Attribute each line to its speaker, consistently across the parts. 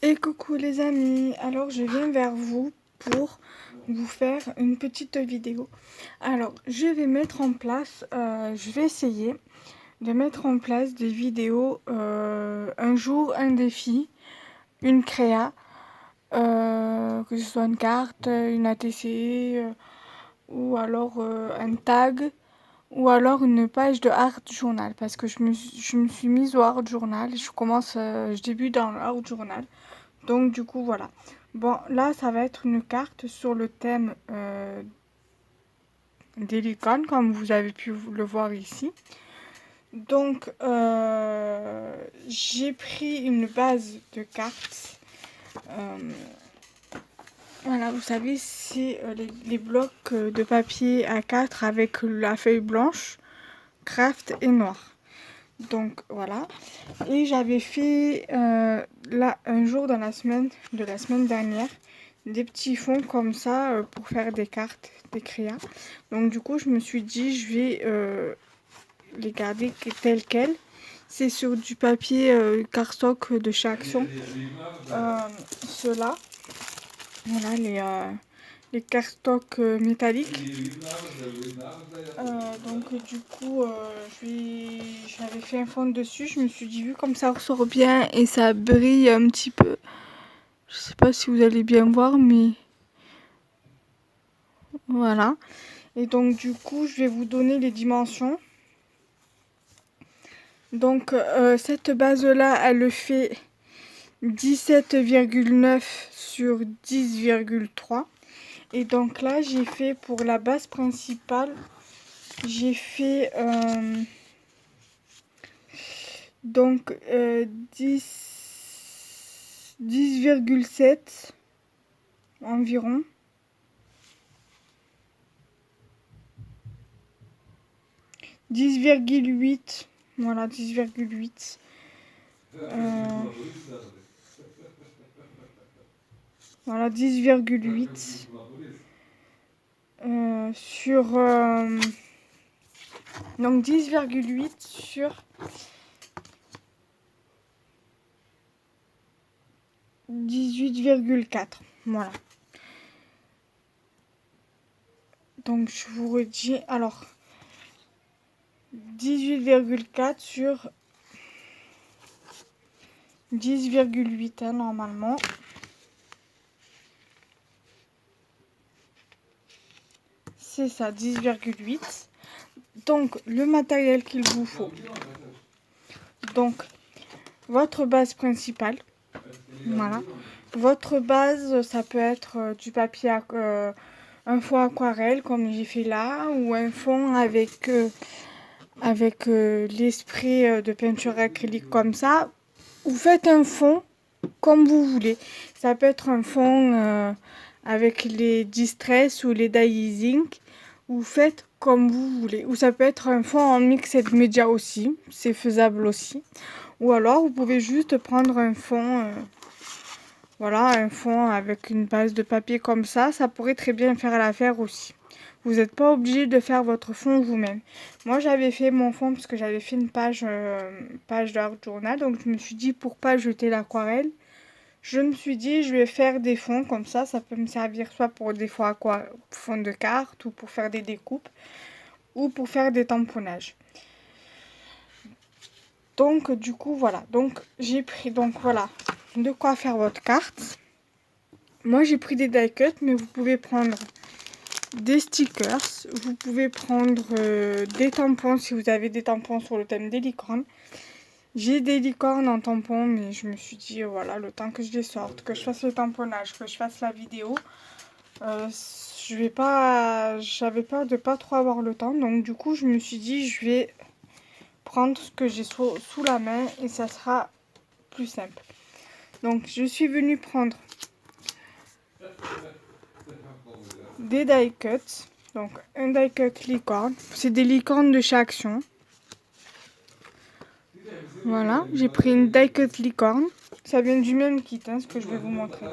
Speaker 1: Et coucou les amis, alors je viens vers vous pour vous faire une petite vidéo. Alors je vais mettre en place, je vais essayer de mettre en place des vidéos, un jour un défi, une créa, que ce soit une carte, une ATC, ou alors un tag, ou alors une page de art journal, parce que je me suis mise au art journal, je débute dans le art journal. Donc du coup voilà. Bon là ça va être une carte sur le thème des licornes comme vous avez pu le voir ici. Donc j'ai pris une base de cartes. Voilà, vous savez c'est les blocs de papier A4 avec la feuille blanche, craft et noir. Donc voilà. Et j'avais fait là un jour dans la semaine dernière des petits fonds comme ça pour faire des cartes, des créas. Donc du coup je me suis dit je vais les garder tels quels. C'est sur du papier cardstock de chez Action. Ceux-là. Voilà les cardstock métalliques. Donc du coup j'avais fait un fond dessus, je me suis dit vu comme ça ressort bien et ça brille un petit peu, je sais pas si vous allez bien voir mais voilà. Et donc du coup je vais vous donner les dimensions. Donc cette base là elle le fait 17,9 sur 10,3. Et donc là j'ai fait pour la base principale, j'ai fait donc 10,7 environ. Dix virgule huit, voilà 10,8. Voilà 10,8 sur donc 10,8 sur 18,4. Voilà. Donc je vous redis alors 18,4 sur 10,8 hein, normalement. C'est ça, 10,8. Donc le matériel qu'il vous faut. Donc votre base principale. Voilà. Votre base, ça peut être du papier, un fond aquarelle comme j'ai fait là, ou un fond avec l'esprit de peinture acrylique comme ça. Vous faites un fond comme vous voulez. Ça peut être un fond avec les Distress ou les Die Ink. Vous faites comme vous voulez. Ou ça peut être un fond en mixed media aussi. C'est faisable aussi. Ou alors vous pouvez juste prendre un fond, voilà, un fond avec une base de papier comme ça. Ça pourrait très bien faire l'affaire aussi. Vous n'êtes pas obligé de faire votre fond vous-même. Moi j'avais fait mon fond parce que j'avais fait une page de art journal. Donc je me suis dit pour pas jeter l'aquarelle, je me suis dit je vais faire des fonds comme ça. Ça peut me servir soit pour des fonds de cartes ou pour faire des découpes ou pour faire des tamponnages. Donc du coup voilà, donc j'ai pris voilà de quoi faire votre carte. Moi j'ai pris des die cuts, mais vous pouvez prendre des stickers, vous pouvez prendre des tampons si vous avez des tampons sur le thème des licornes. J'ai des licornes en tampon, mais je me suis dit voilà, le temps que je les sorte, que je fasse le tamponnage, que je fasse la vidéo, j'avais peur de pas trop avoir le temps, donc du coup je me suis dit je vais prendre ce que j'ai sous la main et ça sera plus simple. Donc je suis venue prendre des die cuts, donc un die cut licorne, c'est des licornes de chez Action. Voilà, j'ai pris une die cut licorne, ça vient du même kit, hein, ce que je vais vous montrer.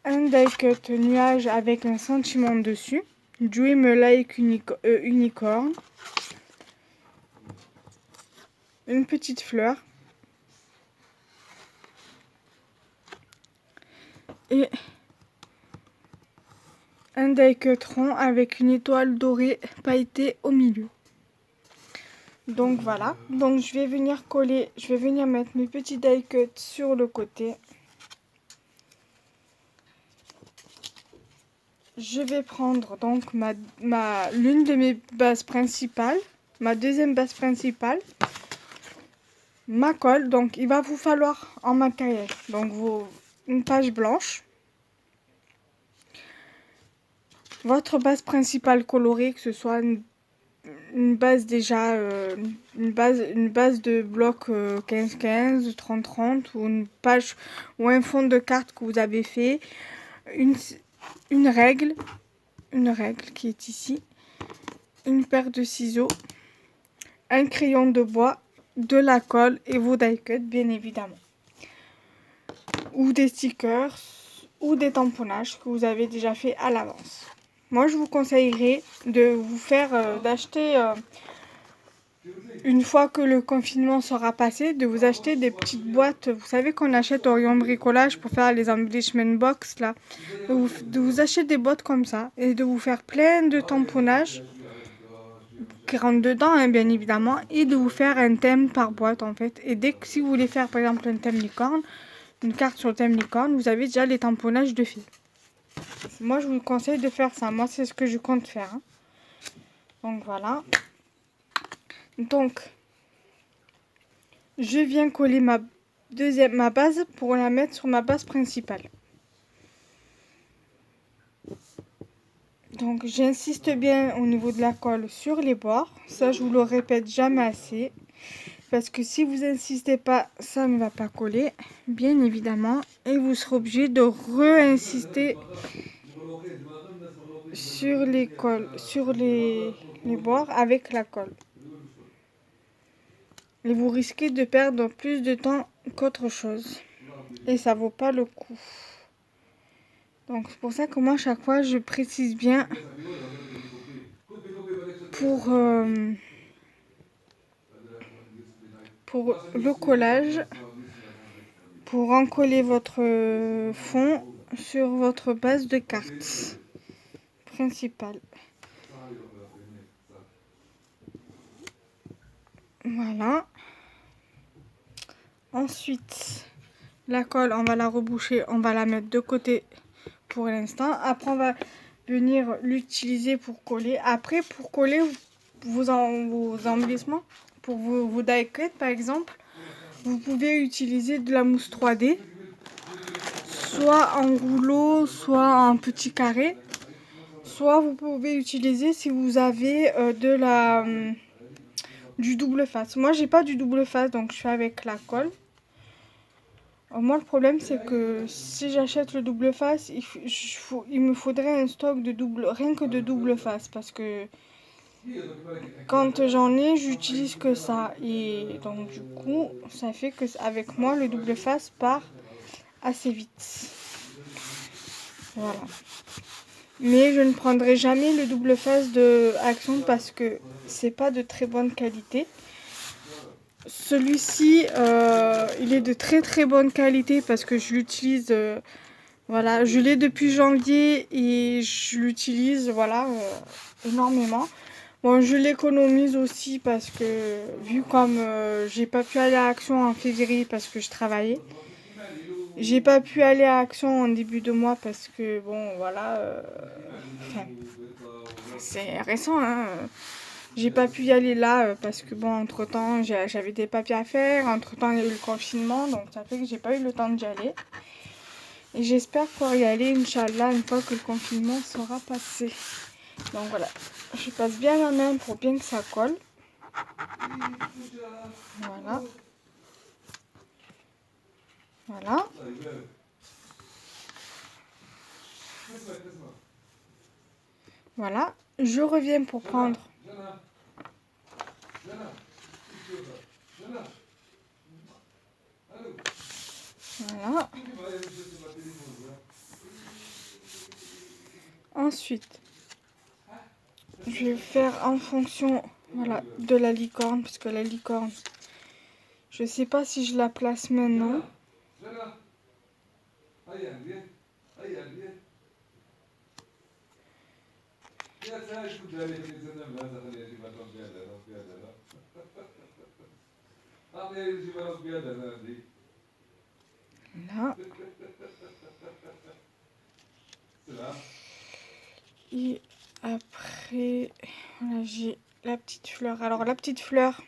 Speaker 1: Un die cut nuage avec un sentiment dessus, Dream Like Unicorn, une petite fleur, et un die cut rond avec une étoile dorée pailletée au milieu. Donc voilà, donc je vais venir coller, je vais venir mettre mes petits die cut sur le côté. Je vais prendre donc l'une de mes bases principales, ma deuxième base principale, ma colle. Donc il va vous falloir en matériel donc une page blanche, votre base principale colorée, que ce soit une base déjà, une base de bloc 15-15, 30-30 ou une page ou un fond de carte que vous avez fait, une règle qui est ici, une paire de ciseaux, un crayon de bois, de la colle et vos die cuts bien évidemment, ou des stickers ou des tamponnages que vous avez déjà fait à l'avance. Moi je vous conseillerais de vous faire d'acheter une fois que le confinement sera passé, de vous acheter des petites boîtes, vous savez qu'on achète au rayon bricolage pour faire les embellishment box là, de vous acheter des boîtes comme ça et de vous faire plein de tamponnages qui rentrent dedans hein, bien évidemment, et de vous faire un thème par boîte en fait. Et dès que si vous voulez faire par exemple un thème licorne, une carte sur le thème licorne, vous avez déjà les tamponnages de fil. Moi je vous conseille de faire ça, moi c'est ce que je compte faire hein. Donc voilà. Donc, je viens coller ma base pour la mettre sur ma base principale. Donc, j'insiste bien au niveau de la colle sur les bords. Ça, je vous le répète jamais assez. Parce que si vous insistez pas, ça ne va pas coller, bien évidemment. Et vous serez obligé de re-insister sur les bords avec la colle. Et vous risquez de perdre plus de temps qu'autre chose. Et ça vaut pas le coup. Donc c'est pour ça que moi, à chaque fois, je précise bien pour le collage, pour encoller votre fond sur votre base de carte principale. Voilà. Ensuite, la colle, on va la reboucher, on va la mettre de côté pour l'instant. Après, on va venir l'utiliser pour coller. Après, pour coller vos embellissements, pour vos die cuts par exemple, vous pouvez utiliser de la mousse 3D, soit en rouleau, soit en petit carré. Soit vous pouvez utiliser si vous avez du double face. Moi, j'ai pas du double face, donc je fais avec la colle. Moi, le problème, c'est que si j'achète le double face, il me faudrait un stock de rien que de double face. Parce que quand j'en ai, j'utilise que ça. Et donc, du coup, ça fait que avec moi, le double face part assez vite. Voilà. Mais je ne prendrai jamais le double face de Action parce que c'est pas de très bonne qualité. Celui-ci, il est de très très bonne qualité parce que je l'utilise, voilà, je l'ai depuis janvier et je l'utilise, voilà, énormément. Bon, je l'économise aussi parce que, vu comme j'ai pas pu aller à Action en février parce que je travaillais, j'ai pas pu aller à Action en début de mois parce que, bon, voilà, c'est récent, hein. J'ai pas pu y aller là parce que bon, entre temps j'avais des papiers à faire, entre temps il y a eu le confinement, donc ça fait que j'ai pas eu le temps d'y aller. Et j'espère pouvoir y aller, Inch'Allah, une fois que le confinement sera passé. Donc voilà, je passe bien la main pour bien que ça colle. Voilà. Voilà. Voilà. Je reviens pour prendre. Voilà. Ensuite, je vais faire en fonction, voilà, de la licorne, parce que la licorne, je sais pas si je la place maintenant. Là. Et après, voilà, j'ai la petite fleur. Alors la petite fleur,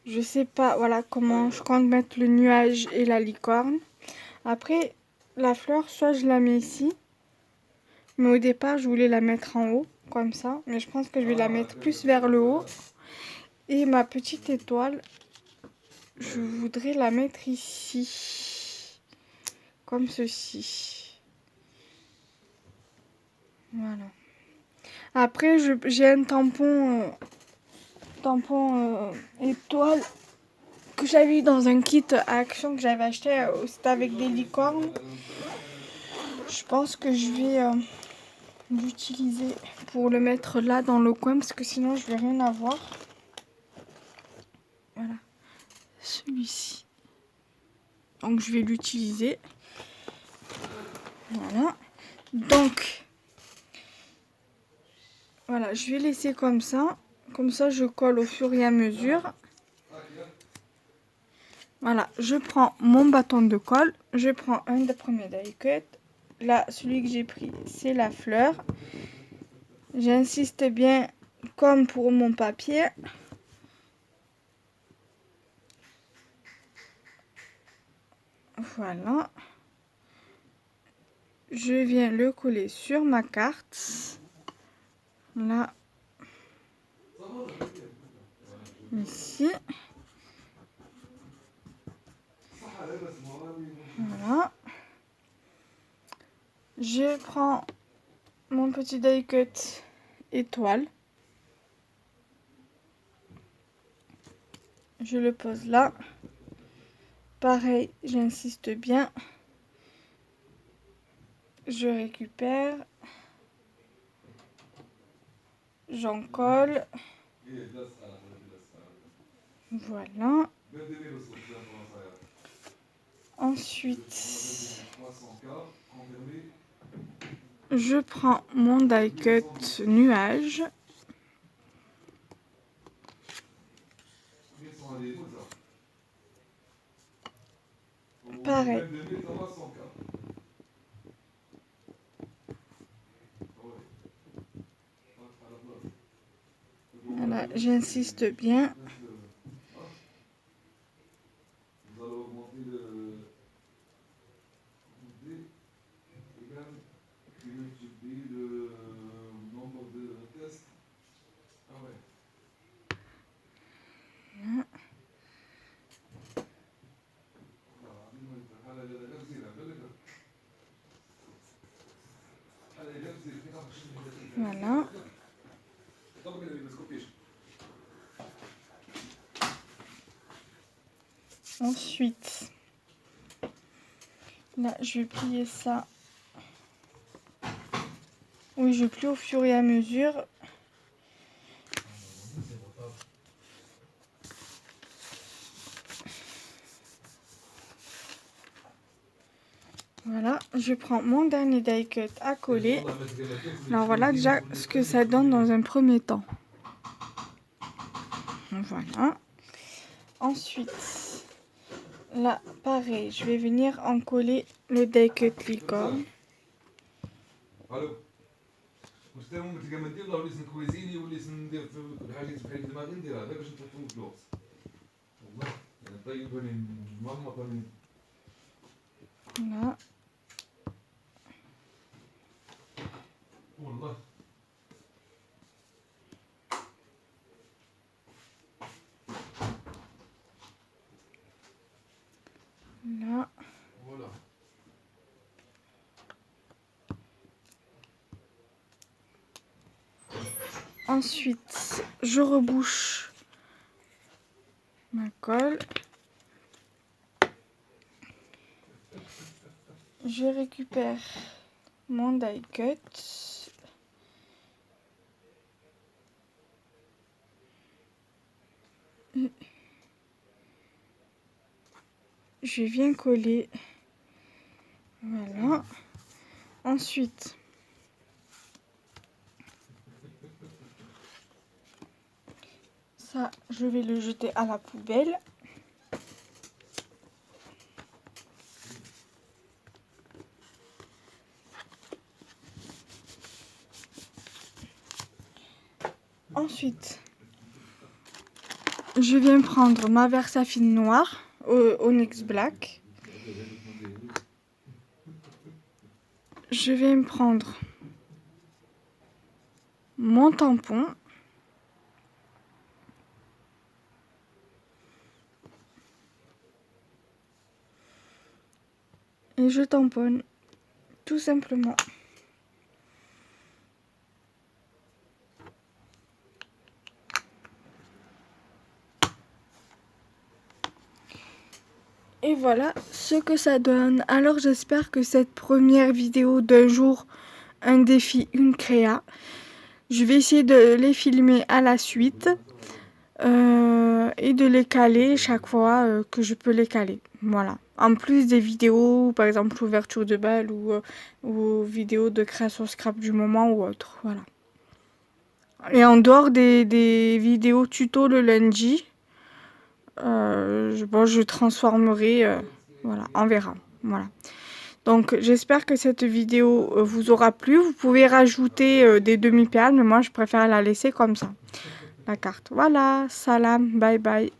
Speaker 1: je sais pas, voilà comment je compte mettre le nuage et la licorne. Après, la fleur, soit je la mets ici, mais au départ, je voulais la mettre en haut, comme ça. Mais je pense que je vais la mettre plus vers le haut. Et ma petite étoile, je voudrais la mettre ici, comme ceci. Voilà. Après, j'ai un tampon, étoile que j'avais eu dans un kit à Action que j'avais acheté. C'était avec des licornes. Je pense que je vais l'utiliser pour le mettre là dans le coin parce que sinon je vais rien avoir. Voilà, celui-ci. Donc je vais l'utiliser. Voilà. Donc voilà, je vais laisser comme ça. Comme ça, je colle au fur et à mesure. Voilà, je prends mon bâton de colle. Je prends un des premiers die cut. Là, celui que j'ai pris, c'est la fleur. J'insiste bien, comme pour mon papier. Voilà. Je viens le coller sur ma carte. Là. Ici. Voilà. Je prends mon petit die cut étoile. Je le pose là. Pareil, j'insiste bien. Je récupère. J'en colle. Voilà. Ensuite, je prends mon die cut nuage. Pareil. Voilà, j'insiste bien. Voilà. Ensuite, là, je vais plier ça. Oui, je plie au fur et à mesure. Voilà, je prends mon dernier die cut à coller. Alors voilà déjà ce que ça donne dans un premier temps. Voilà. Ensuite, là, pareil, je vais venir en coller le die cut licorne. Voilà. Là. Ensuite, je rebouche ma colle. Je récupère mon die cut. Je viens coller. Voilà. Ensuite, ça, je vais le jeter à la poubelle. Ensuite, je viens prendre ma Versafine noire Onyx Black. Je vais me prendre mon tampon. Et je tamponne, tout simplement. Et voilà ce que ça donne. Alors j'espère que cette première vidéo d'un jour, un défi, une créa, je vais essayer de les filmer à la suite et de les caler chaque fois que je peux les caler. Voilà. En plus des vidéos, par exemple ouverture de balle ou vidéos de création scrap du moment ou autre. Voilà. Et en dehors des vidéos tuto le lundi, je transformerai, voilà, on verra. Voilà. Donc j'espère que cette vidéo vous aura plu. Vous pouvez rajouter des demi-perles, mais moi je préfère la laisser comme ça, la carte. Voilà, salam, bye bye.